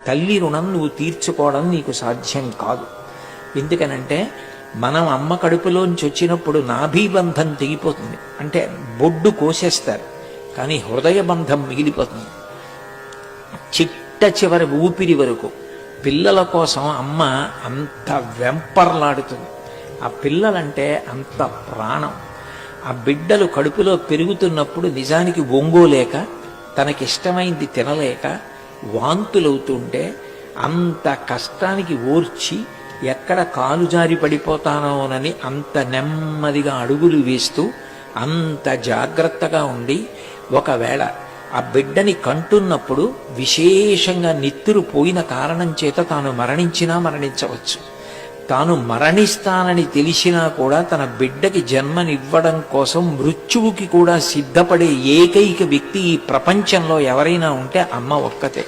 తల్లి రుణం నువ్వు తీర్చుకోవడం నీకు సాధ్యం కాదు. ఎందుకనంటే మనం అమ్మ కడుపులోంచి వచ్చినప్పుడు నాభీబంధం తెగిపోతుంది, అంటే బొడ్డు కోసేస్తారు, కానీ హృదయ బంధం మిగిలిపోతుంది. చిట్ట చివరి ఊపిరి వరకు పిల్లల కోసం అమ్మ అంత వెంపర్లాడుతుంది. ఆ పిల్లలంటే అంత ప్రాణం. ఆ బిడ్డలు కడుపులో పెరుగుతున్నప్పుడు నిజానికి ఒంగోలేక, తనకిష్టమైంది తినలేక వాంతులవుతుంటే అంత కష్టానికి ఓర్చి ఎక్కడ కాలు జారి పడిపోతానోనని అంత నెమ్మదిగా అడుగులు వేస్తూ అంత జాగ్రత్తగా ఉండి, ఒకవేళ ఆ బిడ్డని కంటున్నప్పుడు విశేషంగా నెత్తురు పోయిన కారణం చేత తాను మరణించినా మరణించవచ్చు. తాను మరణిస్తానని తెలిసినా కూడా తన బిడ్డకి జన్మనివ్వడం కోసం మృత్యువుకి కూడా సిద్ధపడే ఏకైక వ్యక్తి ఈ ప్రపంచంలో ఎవరైనా ఉంటే అమ్మ ఒక్కతే.